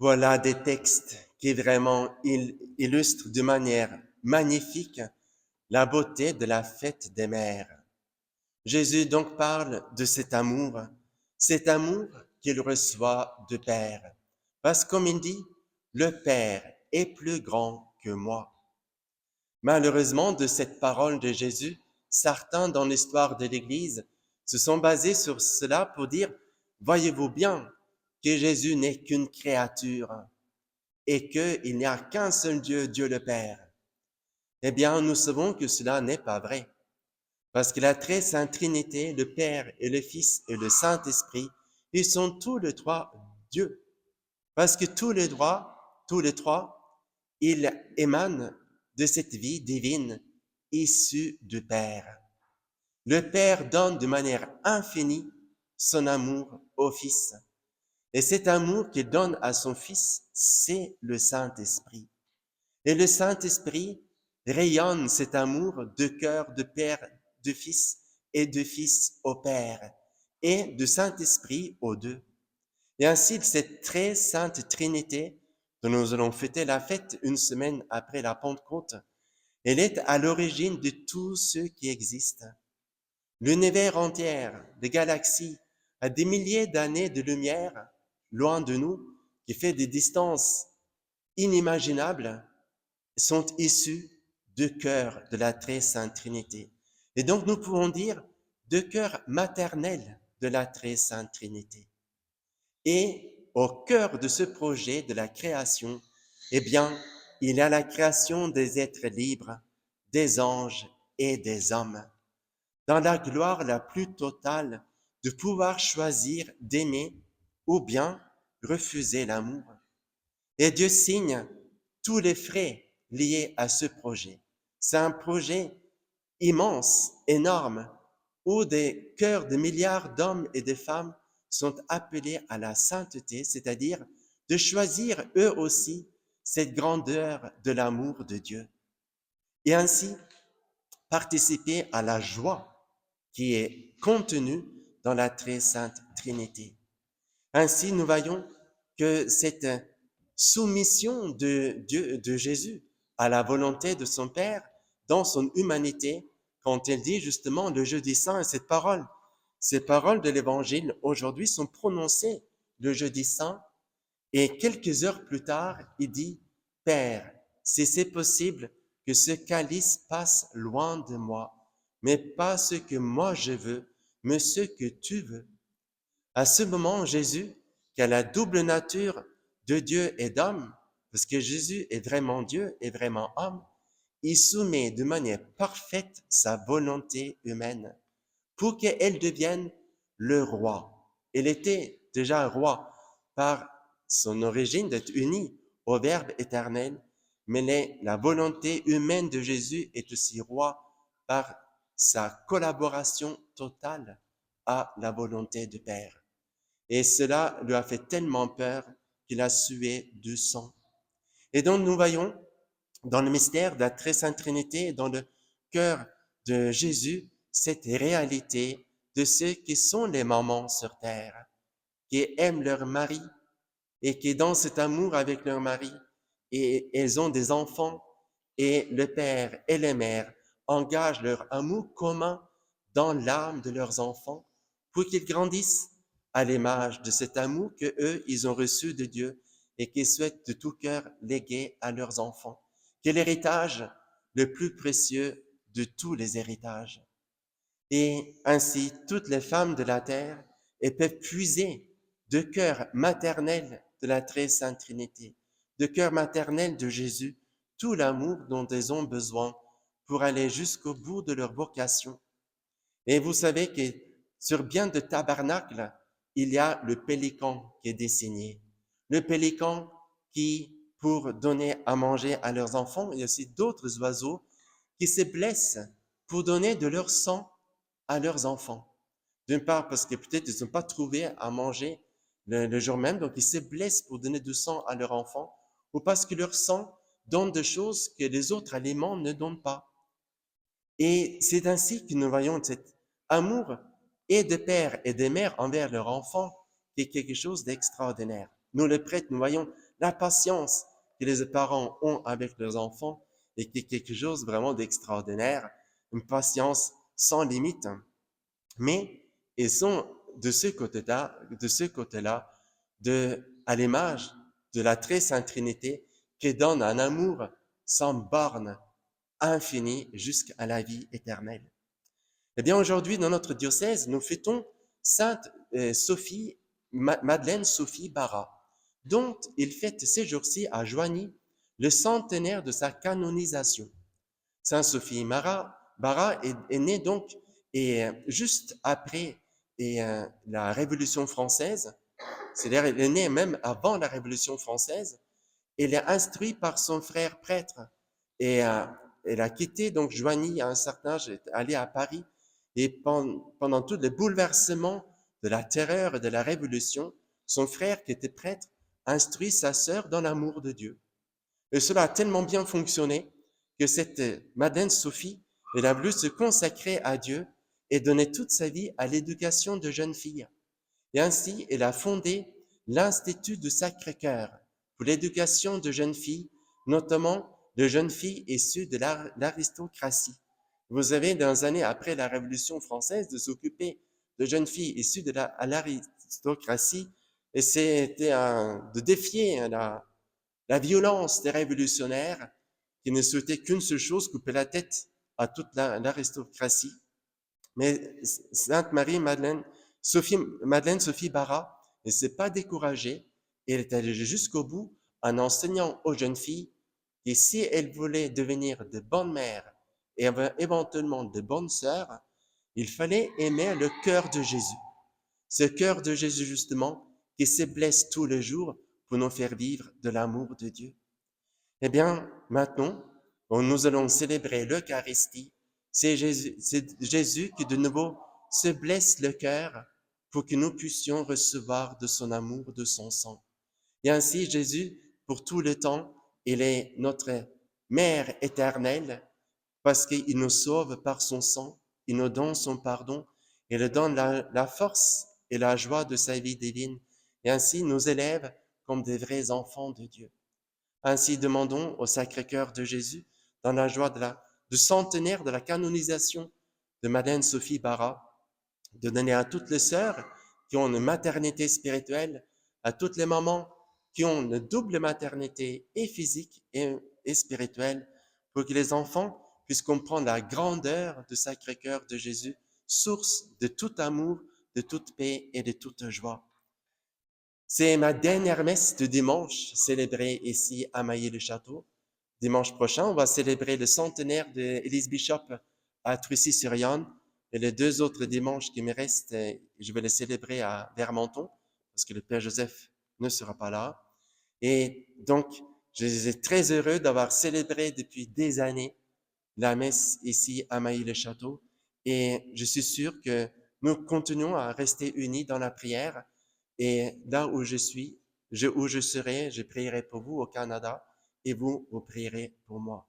Voilà des textes qui vraiment illustrent de manière magnifique la beauté de la fête des mères. Jésus donc parle de cet amour qu'il reçoit de Père. Parce que comme il dit, le Père est plus grand que moi. Malheureusement, de cette parole de Jésus, certains dans l'histoire de l'Église se sont basés sur cela pour dire, voyez-vous bien que Jésus n'est qu'une créature et qu'il n'y a qu'un seul Dieu, Dieu le Père. Eh bien, nous savons que cela n'est pas vrai. Parce que la très sainte Trinité, le Père et le Fils et le Saint-Esprit, ils sont tous les trois Dieu. Parce que tous les trois, ils émanent de cette vie divine issue du Père. Le Père donne de manière infinie son amour au Fils. Et cet amour qu'il donne à son Fils, c'est le Saint-Esprit. Et le Saint-Esprit rayonne cet amour de cœur de Père, de Fils et de Fils au Père et de Saint-Esprit aux deux. Et ainsi, cette très sainte Trinité, dont nous allons fêter la fête une semaine après la Pentecôte, elle est à l'origine de tout ce qui existe. L'univers entier, les galaxies, à des milliers d'années de lumière, loin de nous, qui fait des distances inimaginables, sont issus du cœur de la très sainte Trinité. Et donc nous pouvons dire du cœur maternel de la très sainte Trinité. Et au cœur de ce projet de la création, eh bien, il y a la création des êtres libres, des anges et des hommes, dans la gloire la plus totale de pouvoir choisir d'aimer ou bien refuser l'amour. Et Dieu signe tous les frais liés à ce projet. C'est un projet immense, énorme, où des cœurs de milliards d'hommes et de femmes sont appelés à la sainteté, c'est-à-dire de choisir eux aussi cette grandeur de l'amour de Dieu. Et ainsi participer à la joie qui est contenue dans la très sainte Trinité. Ainsi, nous voyons que cette soumission de Dieu, de Jésus à la volonté de son Père dans son humanité, quand il dit justement le jeudi saint, et ces paroles de l'Évangile aujourd'hui sont prononcées le jeudi saint, et quelques heures plus tard, il dit, Père, si c'est possible que ce calice passe loin de moi, mais pas ce que moi je veux, mais ce que tu veux. À ce moment, Jésus, qui a la double nature de Dieu et d'homme, parce que Jésus est vraiment Dieu et vraiment homme, il soumet de manière parfaite sa volonté humaine pour qu'elle devienne le roi. Il était déjà roi par son origine d'être uni au Verbe éternel, mais la volonté humaine de Jésus est aussi roi par sa collaboration totale à la volonté du Père. Et cela lui a fait tellement peur qu'il a sué du sang. Et donc nous voyons dans le mystère de la très sainte Trinité, dans le cœur de Jésus, cette réalité de ceux qui sont les mamans sur terre, qui aiment leur mari et qui dans cet amour avec leur mari, et elles ont des enfants, et le père et les mères engagent leur amour commun dans l'âme de leurs enfants pour qu'ils grandissent à l'image de cet amour que eux, ils ont reçu de Dieu et qu'ils souhaitent de tout cœur léguer à leurs enfants. Quel héritage le plus précieux de tous les héritages. Et ainsi, toutes les femmes de la terre peuvent puiser de cœur maternel de la très sainte Trinité, de cœur maternel de Jésus, tout l'amour dont elles ont besoin pour aller jusqu'au bout de leur vocation. Et vous savez que sur bien de tabernacles, il y a le pélican qui est dessiné. Le pélican qui, pour donner à manger à leurs enfants, il y a aussi d'autres oiseaux qui se blessent pour donner de leur sang à leurs enfants. D'une part parce que peut-être ils n'ont pas trouvé à manger le jour même, donc ils se blessent pour donner du sang à leurs enfants, ou parce que leur sang donne des choses que les autres aliments ne donnent pas. Et c'est ainsi que nous voyons cet amour et de père et de mère envers leur enfant qui est quelque chose d'extraordinaire. Nous, les prêtres, nous voyons la patience que les parents ont avec leurs enfants est quelque chose vraiment d'extraordinaire, une patience sans limite. Mais ils sont de ce côté-là, à l'image de la très sainte Trinité qui donne un amour sans borne, infini, jusqu'à la vie éternelle. Eh bien, aujourd'hui, dans notre diocèse, nous fêtons Sainte Sophie, Madeleine Sophie Barra, dont il fête ces jours-ci à Joigny le centenaire de sa canonisation. Sainte Sophie Barra est née donc juste après la Révolution française, c'est-à-dire elle est née même avant la Révolution française. Elle est instruite par son frère prêtre et elle a quitté donc Joigny à un certain âge, elle est allée à Paris et pendant tous les bouleversements de la terreur et de la Révolution, son frère qui était prêtre instruit sa sœur dans l'amour de Dieu. Et cela a tellement bien fonctionné que cette Madeleine Sophie, elle a voulu se consacrer à Dieu et donner toute sa vie à l'éducation de jeunes filles. Et ainsi, elle a fondé l'Institut du Sacré-Cœur pour l'éducation de jeunes filles, notamment de jeunes filles issues de l'aristocratie. Vous avez, dans les années après la Révolution française, de s'occuper de jeunes filles issues de l'aristocratie, et c'était de défier la violence des révolutionnaires qui ne souhaitaient qu'une seule chose, couper la tête à toute l'aristocratie. Mais Sainte Marie Madeleine Sophie Barra ne s'est pas découragée et elle est allée jusqu'au bout en enseignant aux jeunes filles que si elles voulaient devenir de bonnes mères et éventuellement de bonnes sœurs, il fallait aimer le cœur de Jésus. Ce cœur de Jésus justement qui se blesse tous les jours pour nous faire vivre de l'amour de Dieu. Eh bien, maintenant, nous allons célébrer l'Eucharistie. C'est Jésus qui de nouveau se blesse le cœur pour que nous puissions recevoir de son amour, de son sang. Et ainsi, Jésus, pour tout le temps, il est notre Mère éternelle parce qu'il nous sauve par son sang, il nous donne son pardon, il nous donne la force et la joie de sa vie divine et ainsi nous élève comme des vrais enfants de Dieu. Ainsi, demandons au Sacré-Cœur de Jésus, dans la joie du centenaire de la canonisation de Madeleine Sophie Barra, de donner à toutes les sœurs qui ont une maternité spirituelle, à toutes les mamans qui ont une double maternité et physique et spirituelle, pour que les enfants puissent comprendre la grandeur du Sacré-Cœur de Jésus, source de tout amour, de toute paix et de toute joie. C'est ma dernière messe de dimanche célébrée ici à Mailly-le-Château. Dimanche prochain, on va célébrer le centenaire d'Élise Bishop à Trucy-sur-Yonne. Et les 2 autres dimanches qui me restent, je vais les célébrer à Vermenton, parce que le Père Joseph ne sera pas là. Et donc, je suis très heureux d'avoir célébré depuis des années la messe ici à Mailly-le-Château. Et je suis sûr que nous continuons à rester unis dans la prière. Et là où je suis, où je serai, je prierai pour vous au Canada et vous prierez pour moi.